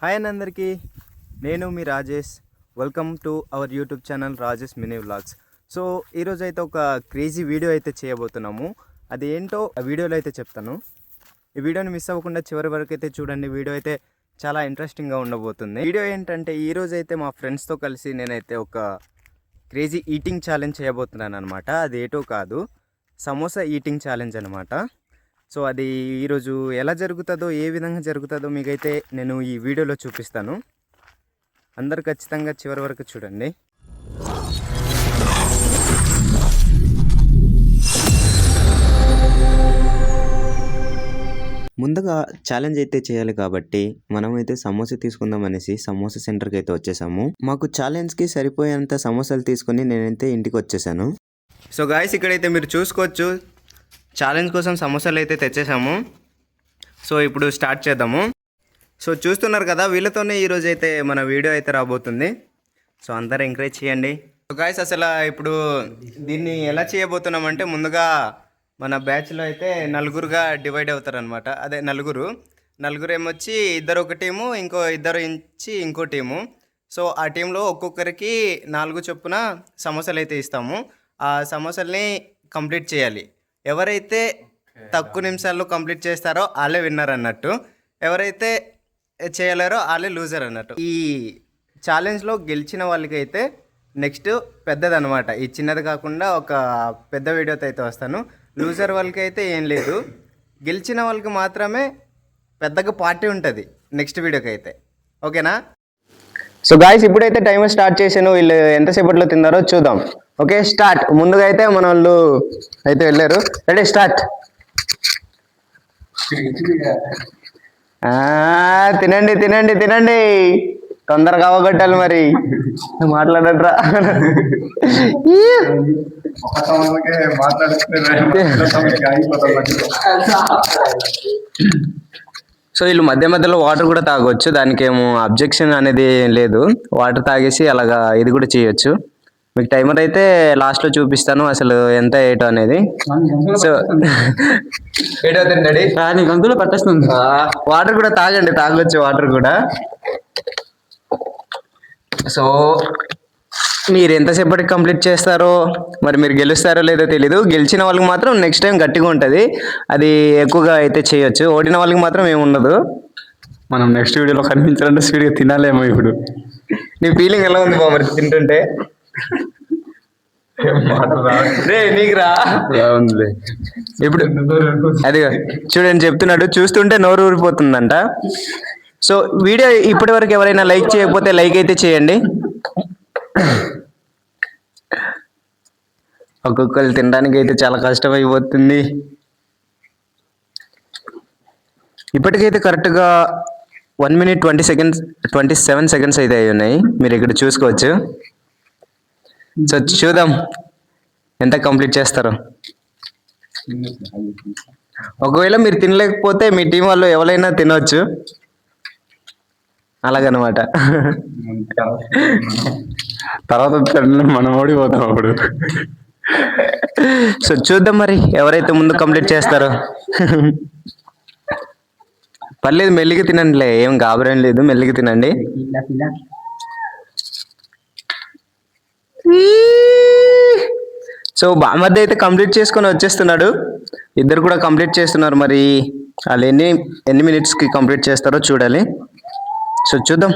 Hi అండి అందరికీ, నేను మీ Rajesh. Welcome to our YouTube channel Rajesh mini vlogs. So ఈరోజు అయితే ఒక క్రేజీ వీడియో అయితే చేయబోతున్నాము. అది ఏంటో ఆ వీడియోలో అయితే చెప్తాను. ఈ వీడియోని మిస్ అవ్వకుండా చివరి వరకు అయితే చూడండి. వీడియో అయితే చాలా ఇంట్రెస్టింగ్గా ఉండబోతుంది. వీడియో ఏంటంటే ఈరోజు అయితే మా ఫ్రెండ్స్తో కలిసి నేనైతే ఒక క్రేజీ ఈటింగ్ ఛాలెంజ్ చేయబోతున్నాను అనమాట. అది ఏటో కాదు, సమోసా ఈటింగ్ ఛాలెంజ్ అనమాట. సో అది ఈరోజు ఎలా జరుగుతుందో, ఏ విధంగా జరుగుతుందో మీకైతే నేను ఈ వీడియోలో చూపిస్తాను. అందరు ఖచ్చితంగా చివరి వరకు చూడండి. ముందుగా ఛాలెంజ్ అయితే చేయాలి కాబట్టి మనమైతే సమోసా తీసుకుందాం అనేసి సమోసా సెంటర్కి అయితే వచ్చేసాము. మాకు ఛాలెంజ్కి సరిపోయేంత సమోసాలు తీసుకొని నేనైతే ఇంటికి వచ్చేసాను. సో గాయ్స్, ఇక్కడైతే మీరు చూసుకోవచ్చు, ఛాలెంజ్ కోసం సమోసాలు అయితే తెచ్చేసాము. సో ఇప్పుడు స్టార్ట్ చేద్దాము. సో చూస్తున్నారు కదా, వీళ్ళతోనే ఈరోజు అయితే మన వీడియో అయితే రాబోతుంది. సో అందరూ ఎంకరేజ్ చేయండి. సో గాయ్స్, అసలు ఇప్పుడు దీన్ని ఎలా చేయబోతున్నామంటే, ముందుగా మన బ్యాచ్లో అయితే నలుగురుగా డివైడ్ అవుతారనమాట. అదే నలుగురు ఏమొచ్చి ఇద్దరు ఒక టీము, ఇద్దరు ఇంకో టీము. సో ఆ టీంలో ఒక్కొక్కరికి 4 చొప్పున సమోసాలు అయితే ఇస్తాము. ఆ సమోసాల్ని కంప్లీట్ చేయాలి. ఎవరైతే తక్కువ నిమిషాల్లో కంప్లీట్ చేస్తారో వాళ్ళే విన్నర్ అన్నట్టు, ఎవరైతే చేయలేరో వాళ్ళే లూజర్ అన్నట్టు. ఈ ఛాలెంజ్లో గెలిచిన వాళ్ళకైతే నెక్స్ట్ పెద్దదనమాట. ఈ చిన్నది కాకుండా ఒక పెద్ద వీడియోతో అయితే వస్తాను. లూజర్ వాళ్ళకి అయితే ఏం లేదు, గెలిచిన వాళ్ళకి మాత్రమే పెద్దగా పార్టీ ఉంటుంది నెక్స్ట్ వీడియోకి అయితే. ఓకేనా? సో గాయ్స్, ఇప్పుడైతే టైమర్ స్టార్ట్ చేశాను. వీళ్ళు ఎంతసేపట్లో తిన్నారో చూద్దాం. Okay, start. ముందుగా అయితే మన వాళ్ళు అయితే వెళ్ళారు. Ready, start. తినండి తినండి తినండి, తొందరగా అవగొట్టాలి. మరి మాట్లాడట్రా. సో వీళ్ళు మధ్య మధ్యలో వాటర్ కూడా తాగొచ్చు, దానికి ఏమో అబ్జెక్షన్ అనేది లేదు. వాటర్ తాగేసి అలాగా ఇది కూడా చేయొచ్చు. మీకు టైమర్ అయితే లాస్ట్లో చూపిస్తాను అసలు ఎంత ఏటో అనేది. సో ఏటో తిండి నీకు అందులో పట్టేస్తుంది. వాటర్ కూడా తాగండి, తాగొచ్చు వాటర్ కూడా. సో మీరు ఎంతసేపటికి కంప్లీట్ చేస్తారో, మరి మీరు గెలుస్తారో లేదో తెలీదు. గెలిచిన వాళ్ళకి మాత్రం నెక్స్ట్ టైం గట్టిగా ఉంటుంది, అది ఎక్కువగా అయితే చేయొచ్చు. ఓడిన వాళ్ళకి మాత్రం ఏముండదు. మనం నెక్స్ట్ వీడియోలో కనిపించాలంటే స్పీడ్గా తినాలేమో. ఇప్పుడు నీ ఫీలింగ్ ఎలా ఉంది బా మరి తింటుంటే? నీకు రా ఇప్పుడు అది చూడండి, చెప్తున్నాడు, చూస్తుంటే నోరు ఊరిపోతుందంట. సో వీడియో ఇప్పటి వరకు ఎవరైనా లైక్ చేయకపోతే లైక్ అయితే చేయండి. ఒక్కొక్కరు తినడానికి అయితే చాలా కష్టం అయిపోతుంది. ఇప్పటికైతే కరెక్ట్గా 1 minute 27 seconds అయితే అయి ఉన్నాయి. మీరు ఇక్కడ చూసుకోవచ్చు. సో చూద్దాం ఎంత కంప్లీట్ చేస్తారో. ఒకవేళ మీరు తినలేకపోతే మీ టీం వాళ్ళు ఎవరైనా తినవచ్చు, అలాగనమాట. తర్వాత మనం ఓడిపోతాం అప్పుడు. సో చూద్దాం మరి ఎవరైతే ముందు కంప్లీట్ చేస్తారో. పర్లేదు, మెల్లిగా తినండిలే, ఏం గాబరేం లేదు, మెల్లిగా తినండి. సో బామర్ది అయితే కంప్లీట్ చేసుకొని వచ్చేస్తున్నాడు. ఇద్దరు కూడా కంప్లీట్ చేస్తున్నారు. మరి వాళ్ళు ఎన్ని మినిట్స్కి కంప్లీట్ చేస్తారో చూడాలి. సో చూద్దాం.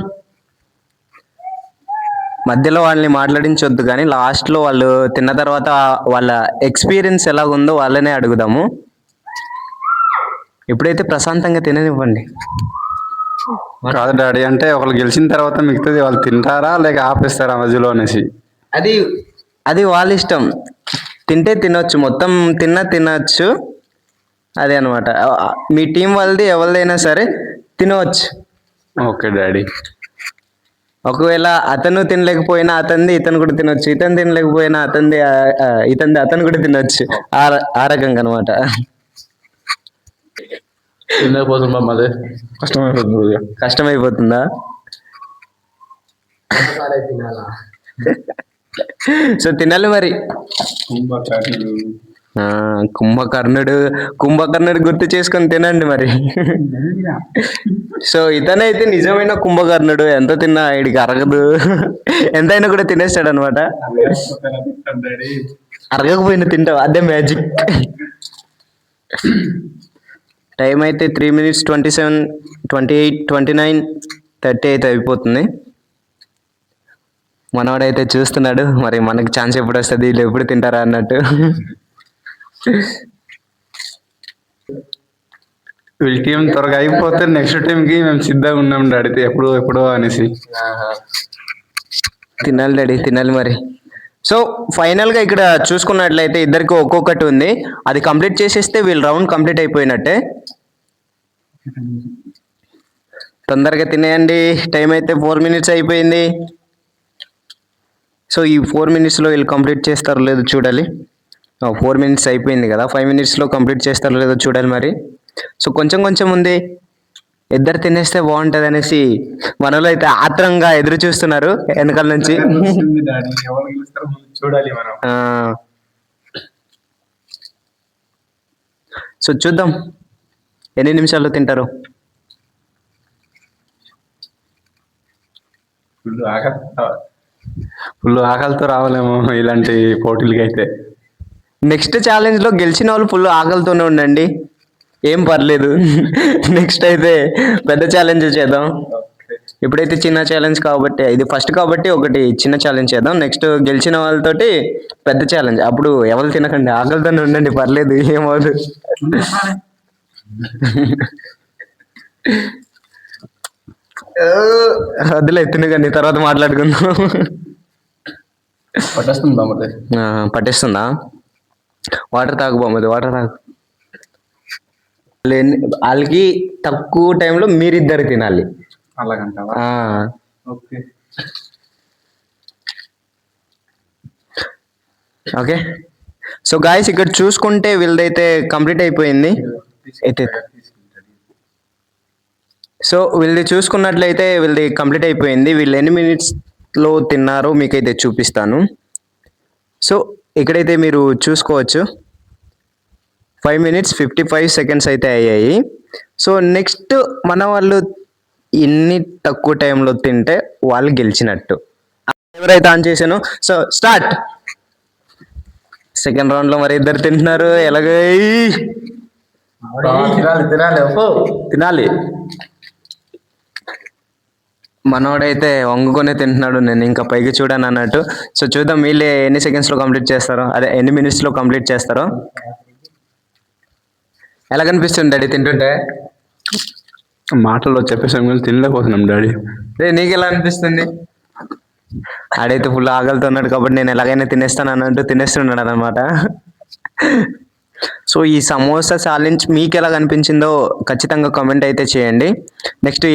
మధ్యలో వాళ్ళని మాట్లాడించొద్దు, కానీ లాస్ట్లో వాళ్ళు తిన్న తర్వాత వాళ్ళ ఎక్స్పీరియన్స్ ఎలా ఉందో వాళ్ళనే అడుగుదాము. ఇప్పుడైతే ప్రశాంతంగా తిననివ్వండి. కాదు డాడీ, అంటే ఒకళ్ళు గెలిచిన తర్వాత మిగతాది వాళ్ళు తింటారా లేక ఆపేస్తారా మధ్యలో అనేసి? అది వాళ్ళ ఇష్టం. తింటే తినొచ్చు, మొత్తం తినొచ్చు. అదే అనమాట. మీ టీం వాళ్ళది ఎవరిదైనా సరే తినవచ్చు. Okay daddy. ఒకవేళ అతను తినలేకపోయినా అతనిది ఇతను కూడా తినొచ్చు, ఇతను తినలేకపోయినా ఇతనిది అతను కూడా తినొచ్చు. ఆ రకంగా అనమాట. కష్టమైపోతుందా? సో తినాలి మరి. కుంభకర్ణుడు గుర్తు చేసుకొని తినండి మరి. సో ఇతనైతే నిజమైన కుంభకర్ణుడు, ఎంత తిన్నా వీడికి అరగదు. ఎంతైనా కూడా తినేస్తాడు అనమాట. అరగకపోయినా తింటావు, అదే మ్యాజిక్. టైం అయితే 3 minutes 27, 28, 29, 30 అయితే అయిపోతుంది. మనవాడైతే చూస్తున్నాడు, మరి మనకి ఛాన్స్ ఎప్పుడు వస్తుంది, వీళ్ళు ఎప్పుడు తింటారా అన్నట్టు. వీళ్ళ టీం త్వరగా అయిపోతే నెక్స్ట్ టీంకి మేము సిద్ధంగా ఉన్నాం డాడీ, ఎప్పుడో అనేసి. తినాలి డాడీ, తినాలి మరి. సో ఫైనల్గా ఇక్కడ చూసుకున్నట్లయితే ఇద్దరికి ఒక్కొక్కటి ఉంది. అది కంప్లీట్ చేసేస్తే వీళ్ళు రౌండ్ కంప్లీట్ అయిపోయినట్టే. తొందరగా తినేయండి, టైం అయితే 4 minutes అయిపోయింది. సో ఈ 4 minutesలో వీళ్ళు కంప్లీట్ చేస్తారో లేదో చూడాలి. 4 minutes అయిపోయింది కదా, 5 minutesలో కంప్లీట్ చేస్తారో లేదో చూడాలి మరి. సో కొంచెం ఉంది, ఇద్దరు తినేస్తే బాగుంటుంది అనేసి మనలో అయితే ఆత్రంగా ఎదురు చూస్తున్నారు వెనకాల నుంచి. చూడాలి మనం. సో చూద్దాం ఎన్ని నిమిషాల్లో తింటారు. ఫుల్ ఆకలితో రావాలేమో ఇలాంటి పోటీలకి అయితే. నెక్స్ట్ ఛాలెంజ్లో గెలిచిన వాళ్ళు ఫుల్ ఆకలితోనే ఉండండి, ఏం పర్లేదు. నెక్స్ట్ అయితే పెద్ద ఛాలెంజ్ చేద్దాం. ఇప్పుడైతే చిన్న ఛాలెంజ్ కాబట్టి, ఇది ఫస్ట్ కాబట్టి ఒకటి చిన్న ఛాలెంజ్ చేద్దాం. నెక్స్ట్ గెలిచిన వాళ్ళతోటి పెద్ద ఛాలెంజ్. అప్పుడు ఎవరు తినకండి, ఆకలితోనే ఉండండి, పర్లేదు, ఏమవుదు. వద్దులే, తినకండి, తర్వాత మాట్లాడుకుందాం. పట్టేస్తుందా? వాటర్ తాగు బామ్మది, వాటర్ తాగు. వాళ్ళకి తక్కువ టైంలో మీరిద్దరు తినాలి. ఓకే. సో గాయస్ ఇక్కడ చూసుకుంటే వీళ్ళదైతే కంప్లీట్ అయిపోయింది. అయితే సో వీళ్ళది చూసుకున్నట్లయితే వీళ్ళది కంప్లీట్ అయిపోయింది. వీళ్ళు ఎన్ని మినిట్స్లో తిన్నారో మీకైతే చూపిస్తాను. సో ఇక్కడైతే మీరు చూసుకోవచ్చు 5 minutes 55 seconds అయితే అయ్యాయి. సో నెక్స్ట్ మన వాళ్ళు ఇన్ని తక్కువ టైంలో తింటే వాళ్ళు గెలిచినట్టు. ఎవరైతే ఆన్ చేశాను. So start. సెకండ్ రౌండ్లో మరి ఇద్దరు తింటున్నారు, ఎలాగై తినాలి. మనోడైతే వంగుకొనే తింటున్నాడు, నేను ఇంకా పైకి చూడాను అన్నట్టు. సో చూద్దాం వీళ్ళే ఎన్ని సెకండ్స్లో కంప్లీట్ చేస్తారో, అదే ఎన్ని మినిట్స్లో కంప్లీట్ చేస్తారో. ఎలా కనిపిస్తుంది డాడీ తింటుంటే? మాటల్లో చెప్పేసాం కానీ తినలేకపోతున్నాం డాడీ. నీకు ఎలా అనిపిస్తుంది? ఆడైతే ఫుల్ ఆకలితున్నాడు కాబట్టి నేను ఎలాగైనా తినేస్తాను అన్నట్టు తినేస్తున్నాడు అనమాట. సో ఈ సమోసా ఛాలెంజ్ మీకు ఎలా కనిపించిందో ఖచ్చితంగా కామెంట్ అయితే చేయండి. నెక్స్ట్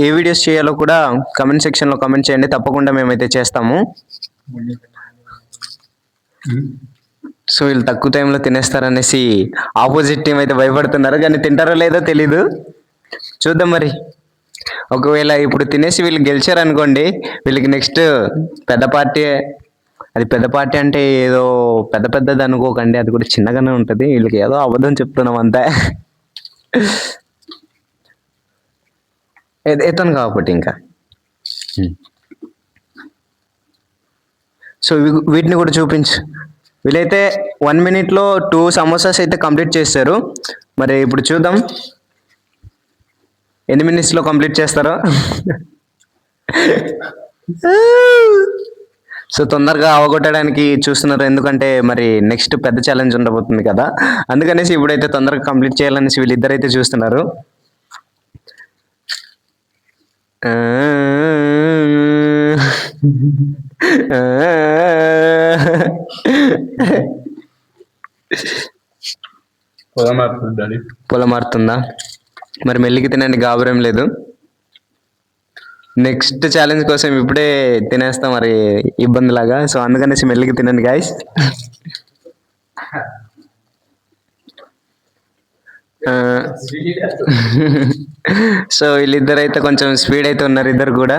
ఏ వీడియోస్ చేయాలో కూడా కమెంట్ సెక్షన్లో కామెంట్ చేయండి, తప్పకుండా మేమైతే చేస్తాము. సో వీళ్ళు తక్కువ టైంలో తినేస్తారనేసి ఆపోజిట్ టీం అయితే భయపడుతున్నారు, కానీ తింటారో లేదో తెలీదు. చూద్దాం మరి. ఒకవేళ ఇప్పుడు తినేసి వీళ్ళు గెలిచారనుకోండి, వీళ్ళకి నెక్స్ట్ పెద్ద పార్టీ. అది పెద్ద పార్టీ అంటే ఏదో పెద్దది అనుకోకండి, అది కూడా చిన్నగానే ఉంటుంది. వీళ్ళకి ఏదో అబద్ధం చెప్తున్నాం అంతే. ఎత్తాను కాబట్టి ఇంకా. సో వీటిని కూడా చూపించు. వీళ్ళైతే 1 minute 2 సమోసాస్ అయితే కంప్లీట్ చేశారు. మరి ఇప్పుడు చూద్దాం ఎన్ని మినిట్స్లో కంప్లీట్ చేస్తారో. సో తొందరగా అవగొట్టడానికి చూస్తున్నారు, ఎందుకంటే మరి నెక్స్ట్ పెద్ద ఛాలెంజ్ ఉండబోతుంది కదా, అందుకనేసి ఇప్పుడైతే తొందరగా కంప్లీట్ చేయాలనేసి వీళ్ళిద్దరైతే చూస్తున్నారు. పొలం మారుతుందా? మరి మెల్లికి తినండి, గాబరేం లేదు. నెక్స్ట్ ఛాలెంజ్ కోసం ఇప్పుడే తినేస్తాం మరి ఇబ్బందిలాగా. సో అందుకనేసి మెల్లికి తినండి గాయస్. సో వీళ్ళిద్దరు అయితే కొంచెం స్పీడ్ అయితే ఉన్నారు, ఇద్దరు కూడా.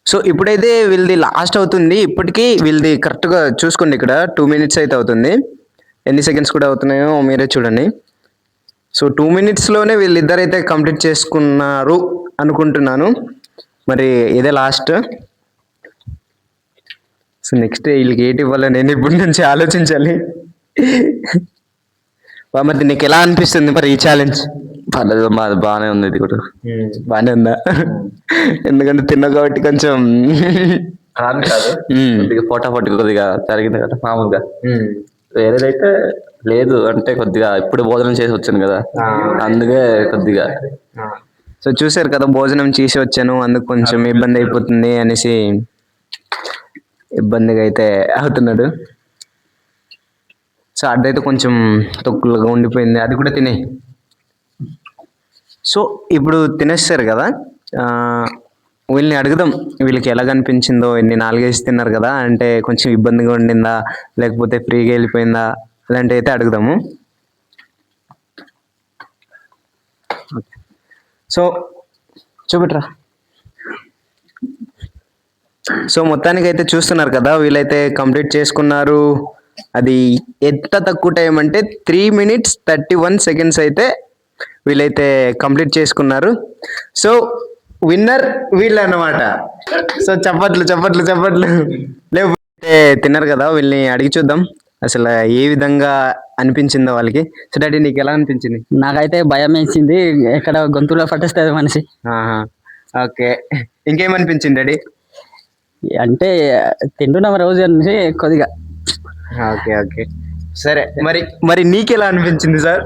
సో ఇప్పుడైతే వీళ్ళది లాస్ట్ అవుతుంది. ఇప్పటికీ వీళ్ళది కరెక్ట్గా చూసుకోండి, ఇక్కడ 2 minutes అయితే అవుతుంది. ఎన్ని సెకండ్స్ కూడా అవుతున్నాయో మీరే చూడండి. సో 2 minutesలోనే వీళ్ళిద్దరైతే కంప్లీట్ చేసుకున్నారు అనుకుంటున్నాను. మరి ఇదే లాస్ట్. సో నెక్స్ట్ వీళ్ళకి ఏంటి ఇవ్వాలో నేను ఇప్పటి నుంచి ఆలోచించాలి. మరి నీకు ఎలా అనిపిస్తుంది మరి ఈ ఛాలెంజ్? పర్లేదు మాది బాగానే ఉంది ఇది కూడా. బాగానే ఉందా? ఎందుకంటే తిన్నా కాబట్టి కొంచెం కాదు కాదు కొద్దిగా పోటాపోటీ కొద్దిగా జరిగింది కదా మామూలుగా. వేరేదైతే లేదు, అంటే కొద్దిగా ఇప్పుడు భోజనం చేసి వచ్చాను కదా, అందుకే కొద్దిగా. సో చూసారు కదా, భోజనం చేసి వచ్చాను అందుకు కొంచెం ఇబ్బంది అయిపోతుంది అనేసి ఇబ్బందిగా అయితే అవుతున్నాడు. సో అడ్డైతే కొంచెం తొక్కులుగా ఉండిపోయింది, అది కూడా తినే. సో ఇప్పుడు తినేస్తారు కదా, వీళ్ళని అడుగుదాం వీళ్ళకి ఎలా కనిపించిందో. ఎన్ని 4 తిన్నారు కదా, అంటే కొంచెం ఇబ్బందిగా ఉండిందా లేకపోతే ఫ్రీగా వెళ్ళిపోయిందా అలాంటి అయితే అడుగుదాము. సో చూపెట్రా. సో మొత్తానికి అయితే చూస్తున్నారు కదా, వీళ్ళైతే కంప్లీట్ చేసుకున్నారు. అది ఎంత తక్కువ టైం అంటే 3 minutes 31 seconds అయితే వీళ్ళైతే కంప్లీట్ చేసుకున్నారు. సో విన్నర్ వీళ్ళు అన్నమాట. సో చప్పట్లు చప్పట్లు చప్పట్లు. లేకపోతే తిన్నారు కదా, వీళ్ళని అడిగి చూద్దాం అసలు ఏ విధంగా అనిపించిందో వాళ్ళకి. సో డాడీ నీకు ఎలా అనిపించింది? నాకైతే భయం వేసింది, ఎక్కడ గొంతులో పట్టేస్తుంది మనిషి. ఓకే, ఇంకేమనిపించింది డాడీ? అంటే తింటున్నాం రోజు అనేసి కొద్దిగా. ఓకే ఓకే సరే, మరి మరి నీకెలా అనిపించింది సార్?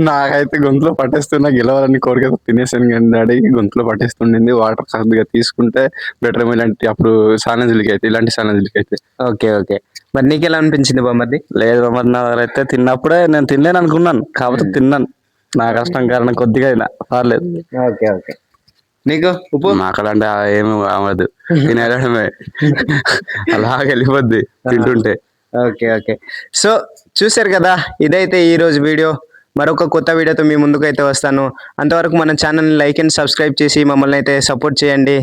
నాకైతే గొంతులో పట్టేస్తున్నా, గెలవాలని కోరిక తినేసాను కానీ డాడీకి గొంతులో పట్టేస్తుండింది. వాటర్ కొద్దిగా తీసుకుంటే బెటర్ ఇలాంటి అప్పుడు ఛాలెంజ్లకి అయితే, ఇలాంటి ఛాలెంజ్లకి అయితే. ఓకే ఓకే, మరి నీకెలా అనిపించింది బామ్మది? లేదు మరి నా దగ్గర అయితే తిన్నప్పుడే నేను తినలేను అనుకున్నాను, కాకపోతే తిన్నాను. నా కష్టం కారణం కొద్దిగా అయినా పర్లేదు. ఓకే ఓకే, నీకు ఉప్పు? నాకు అలాంటి ఏమి అవ్వదు, తినేయడమే అలాగే వెళ్ళిపోద్ది తింటుంటే. ఓకే ఓకే, సో చూశారు కదా, ఇదైతే ఈరోజు వీడియో. మరొక కొత్త వీడియోతో మీ ముందుకు అయితే వస్తాను. అంతవరకు మన ఛానల్ని లైక్ అండ్ సబ్స్క్రైబ్ చేసి మమ్మల్ని అయితే సపోర్ట్ చేయండి.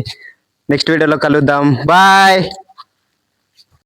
నెక్స్ట్ వీడియోలో కలుద్దాం. బాయ్.